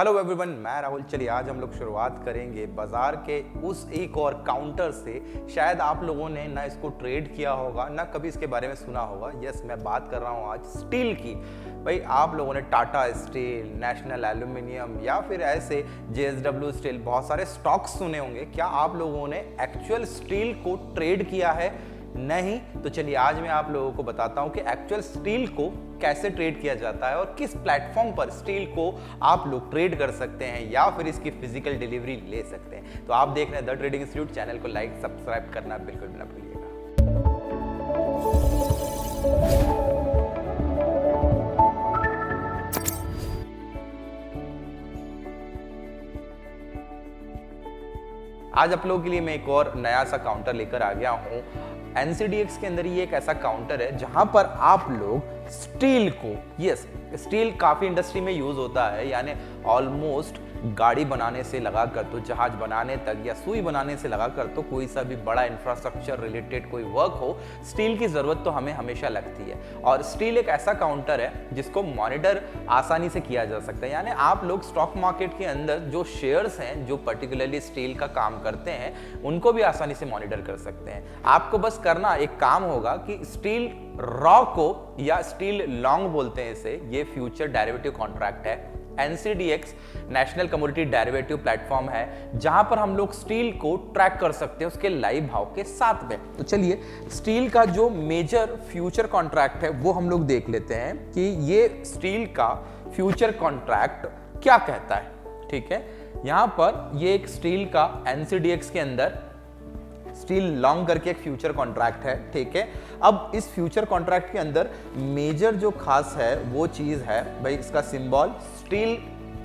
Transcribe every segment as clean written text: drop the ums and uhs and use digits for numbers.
Hello everyone, मैं राहुल। चलिए आज हम लोग शुरुआत करेंगे बाजार के उस एक और काउंटर से। शायद आप लोगों ने ना इसको ट्रेड किया होगा ना कभी इसके बारे में सुना होगा। यस, मैं बात कर रहा हूँ आज स्टील की। भाई आप लोगों ने टाटा स्टील, नेशनल एल्यूमिनियम या फिर ऐसे JSW स्टील बहुत सारे स्टॉक्स सुने होंगे। क्या आप लोगों ने एक्चुअल स्टील को ट्रेड किया है? नहीं? तो चलिए आज मैं आप लोगों को बताता हूं कि एक्चुअल स्टील को कैसे ट्रेड किया जाता है और किस प्लेटफॉर्म पर स्टील को आप लोग ट्रेड कर सकते हैं या फिर इसकी फिजिकल डिलीवरी ले सकते हैं। तो आप देख रहे हैं द ट्रेडिंग इंस्टीट्यूट। चैनल को लाइक सब्सक्राइब करना बिल्कुल ना भूलिएगा। आज आप लोगों के लिए मैं एक और नया सा काउंटर लेकर आ गया हूं। NCDX के अंदर ये एक ऐसा काउंटर है जहां पर आप लोग स्टील को, यस, स्टील काफी इंडस्ट्री में यूज होता है, यानी ऑलमोस्ट गाड़ी बनाने से लगाकर तो जहाज बनाने तक या सुई बनाने से लगाकर तो कोई सा भी बड़ा इंफ्रास्ट्रक्चर रिलेटेड कोई वर्क हो, स्टील की जरूरत तो हमें हमेशा लगती है। और स्टील एक ऐसा काउंटर है जिसको मॉनिटर आसानी से किया जा सकता है, यानी आप लोग स्टॉक मार्केट के अंदर जो शेयर्स हैं जो पर्टिकुलरली स्टील का काम करते हैं उनको भी आसानी से मॉनिटर कर सकते हैं। आपको बस करना एक काम होगा कि स्टील रॉ को, या स्टील लॉन्ग बोलते हैं इसे, ये फ्यूचर डेरिवेटिव कॉन्ट्रैक्ट है। NCDX national commodity derivative platform है जहां पर हम लोग स्टील को ट्रैक कर सकते हैं उसके लाइव भाव के साथ में। तो चलिए स्टील का जो मेजर फ्यूचर कॉन्ट्रैक्ट है वो हम लोग देख लेते हैं कि ये स्टील का फ्यूचर कॉन्ट्रैक्ट क्या कहता है। ठीक है, यहां पर ये एक स्टील का NCDX के अंदर स्टील लॉन्ग करके एक फ्यूचर कॉन्ट्रैक्ट है। ठीक है, अब इस फ्यूचर कॉन्ट्रैक्ट के अंदर मेजर जो खास है वो चीज है भाई इसका सिंबल। स्टील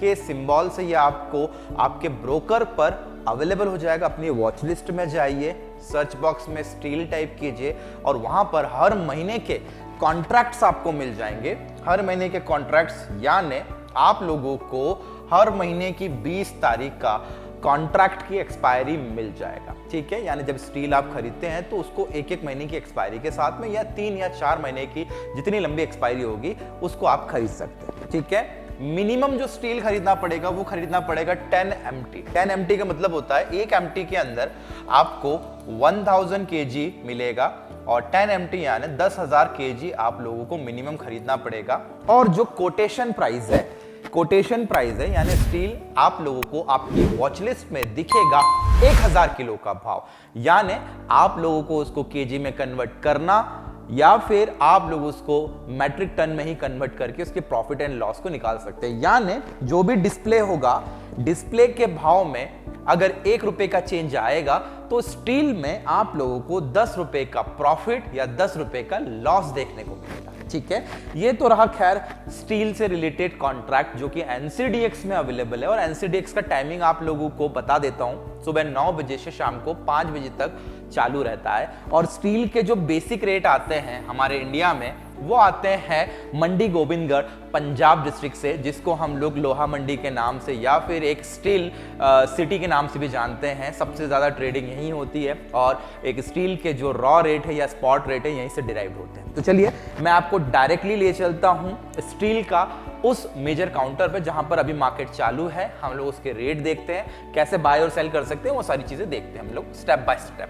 के सिंबल से ये आपको आपके ब्रोकर पर अवेलेबल हो जाएगा। अपनी वॉच लिस्ट में जाइए, सर्च बॉक्स में स्टील टाइप कीजिए और वहां पर हर महीने के कॉन्ट्रैक्ट्स आपको मिल जाएंगे। हर महीने के कॉन्ट्रैक्ट्स यानी आप लोगों को हर महीने की 20 तारीख का कॉन्ट्रैक्ट की एक्सपायरी मिल जाएगा। ठीक है, यानी जब स्टील आप खरीदते हैं तो उसको एक एक महीने की एक्सपायरी के साथ में या 3 या 4 महीने की जितनी लंबी एक्सपायरी होगी उसको आप खरीद सकते हैं। ठीक है, मिनिमम जो स्टील खरीदना पड़ेगा वो खरीदना पड़ेगा 10 MT। 10 MT का मतलब होता है 1 MT के अंदर आपको 1000 kg मिलेगा और 10 MT यानी 10,000 kg आप लोगों को मिनिमम खरीदना पड़ेगा। और जो कोटेशन प्राइस है, कोटेशन प्राइस है यानी स्टील आप लोगों को आपकी वॉच लिस्ट में दिखेगा 1000 किलो का भाव, यानी आप लोगों को उसको केजी में कन्वर्ट करना या फिर आप लोग उसको मैट्रिक टन में ही कन्वर्ट करके उसके प्रॉफिट एंड लॉस को निकाल सकते हैं। यानी जो भी डिस्प्ले होगा, डिस्प्ले के भाव में अगर 1 रुपए का चेंज आएगा तो स्टील में आप लोगों को 10 रुपए का प्रॉफिट या 10 रुपए का लॉस देखने को मिलेगा। ठीक है, ये तो रहा खैर स्टील से रिलेटेड कॉन्ट्रैक्ट जो कि NCDX में अवेलेबल है। और NCDX का टाइमिंग आप लोगों को बता देता हूं, सुबह 9 बजे से शाम को 5 बजे तक चालू रहता है। और स्टील के जो बेसिक रेट आते हैं हमारे इंडिया में वो आते हैं मंडी गोविंदगढ़ पंजाब डिस्ट्रिक्ट से, जिसको हम लोग लोहा मंडी के नाम से या फिर एक स्टील सिटी के नाम से भी जानते हैं। सबसे ज़्यादा ट्रेडिंग यहीं होती है और एक स्टील के जो रॉ रेट है या स्पॉट रेट है यहीं से डिराइव होते हैं। तो चलिए मैं आपको डायरेक्टली ले चलता हूँ स्टील का उस मेजर काउंटर पे जहां पर अभी मार्केट चालू है। हम लोग उसके रेट देखते हैं, कैसे बाय और सेल कर सकते हैं, वो सारी चीज़ें देखते हैं हम लोग स्टेप बाय स्टेप।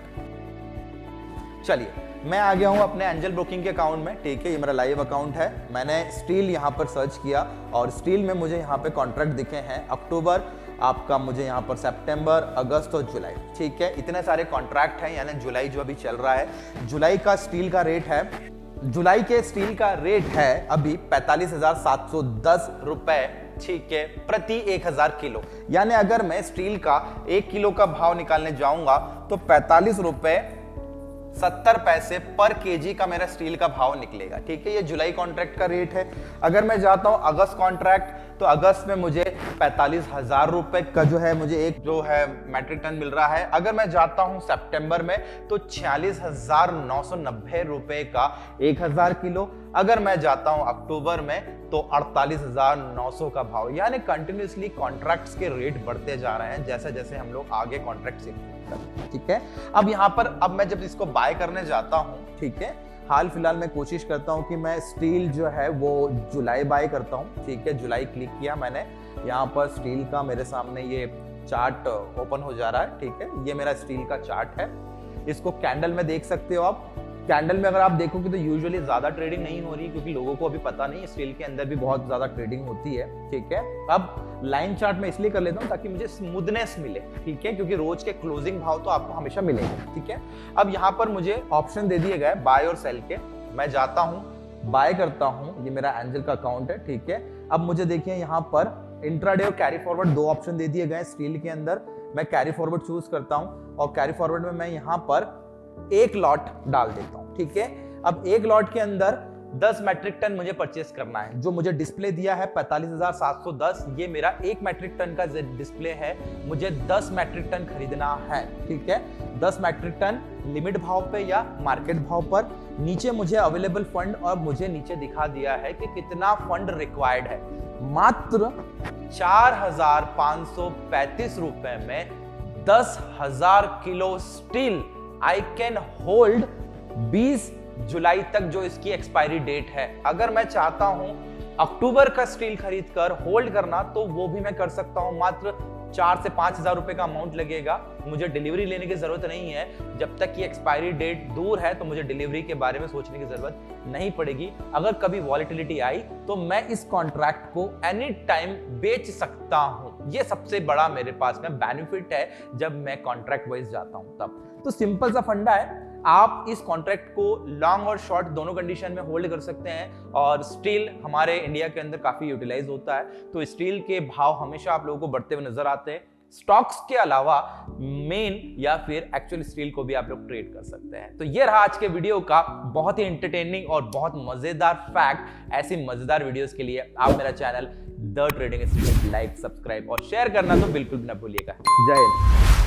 चलिए मैं आ गया हूं अपने एंजल ब्रोकिंग के अकाउंट में। ठीक है, ये मेरा लाइव अकाउंट है। मैंने स्टील यहां पर सर्च किया और स्टील में मुझे यहां पे कॉन्ट्रैक्ट दिखे हैं अक्टूबर, आपका मुझे यहां पर सितंबर, अगस्त और जुलाई। ठीक है, इतने सारे कॉन्ट्रैक्ट हैं, यानी जुलाई जो अभी चल रहा है, जुलाई का स्टील का रेट है, जुलाई के स्टील का रेट है अभी 45,710 रुपए। ठीक है, प्रति 1000 किलो। यानी अगर मैं स्टील का 1 किलो का भाव निकालने जाऊंगा तो 45 रुपए 70 पैसे पर केजी का मेरा स्टील का भाव निकलेगा। ठीक है, ये जुलाई कॉन्ट्रैक्ट का रेट है। अगर मैं जाता हूं अगस्त कॉन्ट्रैक्ट तो अगस्त में मुझे 45,000 रुपए का जो है मुझे एक जो है मैट्रिक टन मिल रहा है। अगर मैं जाता हूं सितंबर में तो 46,990 रुपए का 1000 किलो। अगर मैं जाता हूं अक्टूबर में तो 48,900 का भाव। यानी कंटिन्यूसली कॉन्ट्रैक्ट्स के रेट बढ़ते जा रहे हैं जैसे जैसे हम लोग आगे कॉन्ट्रैक्ट सीखते हैं। ठीक है, अब यहाँ पर अब मैं जब इसको बाय करने जाता हूँ, ठीक है, हाल फिलहाल मैं कोशिश करता हूँ कि मैं स्टील जो है वो जुलाई बाय करता हूँ। ठीक है, जुलाई क्लिक किया मैंने यहाँ पर स्टील का मेरे सामने ये चार्ट ओपन हो जा रहा है, ठीक है। ये मेरा स्टील का चार्ट है। इसको कैंडल में देख सकते हो आप। कैंडल में अगर आप देखोगे तो यूजुअली ज्यादा ट्रेडिंग नहीं हो रही, क्योंकि लोगों को अभी पता नहीं है स्टील के अंदर भी बहुत ज्यादा ट्रेडिंग होती है, ठीक है। अब लाइन चार्ट में इसलिए कर लेता हूं ताकि मुझे स्मूथनेस मिले, ठीक है, क्योंकि रोज के क्लोजिंग भाव तो आपको हमेशा मिलेंगे, ठीक है। अब यहाँ पर मुझे ऑप्शन दे दिए गए बाय और सेल के। मैं जाता हूँ, बाय करता हूँ, ये मेरा एंजल का अकाउंट है, ठीक है। अब मुझे देखिए यहाँ पर इंट्राडे और कैरी फॉरवर्ड 2 ऑप्शन दे दिए गए स्टील के अंदर। मैं कैरी फॉरवर्ड चूज करता हूँ और कैरी फॉरवर्ड में मैं यहाँ पर 1 लॉट डाल देता हूँ, ठीक है। अब 1 लॉट के अंदर 10 मैट्रिक टन मुझे परचेस करना है। जो मुझे डिस्प्ले दिया है 45,710, ये मेरा 1 मैट्रिक टन का डिस्प्ले है, मुझे 10 मैट्रिक टन खरीदना है, ठीक है। 10 मैट्रिक टन लिमिट भाव पे या मार्केट भाव पर। नीचे मुझे अवेलेबल फंड और मुझे नीचे दिखा दिया है कि कितना फंड रिक्वायर्ड है। मात्र 4,535 रुपए में 10,000 kilo steel I can hold 20 जुलाई तक, जो इसकी एक्सपायरी डेट है। अगर मैं चाहता हूं अक्टूबर का स्टील खरीदकर होल्ड करना तो वो भी मैं कर सकता हूं। मात्र 4 से 5,000 रुपए का अमाउंट लगेगा। मुझे डिलीवरी लेने की जरूरत नहीं है। जब तक कि एक्सपायरी डेट दूर है तो मुझे डिलीवरी के बारे में सोचने की जरूरत नहीं पड़ेगी। अगर कभी वॉलेटिलिटी आई तो मैं इस कॉन्ट्रैक्ट को एनी टाइम बेच सकता हूं। ये सबसे बड़ा मेरे पास में बेनिफिट है जब मैं कॉन्ट्रैक्ट वाइज जाता हूं तब। तो सिंपल सा फंडा है, आप इस कॉन्ट्रैक्ट को लॉन्ग और शॉर्ट दोनों कंडीशन में होल्ड कर सकते हैं। और स्टील हमारे इंडिया के अंदर काफी यूटिलाइज होता है, तो स्टील के भाव हमेशा आप लोगों को बढ़ते हुए नजर आते हैं। स्टॉक्स के अलावा मेन या फिर एक्चुअल स्टील को भी आप लोग ट्रेड कर सकते हैं। तो ये रहा आज के वीडियो का बहुत ही एंटरटेनिंग और बहुत मजेदार फैक्ट। ऐसी मजेदार वीडियोस के लिए आप मेरा channel the trading institute like, subscribe और शेयर करना तो बिल्कुल भी ना भूलिएगा। जय हिंद।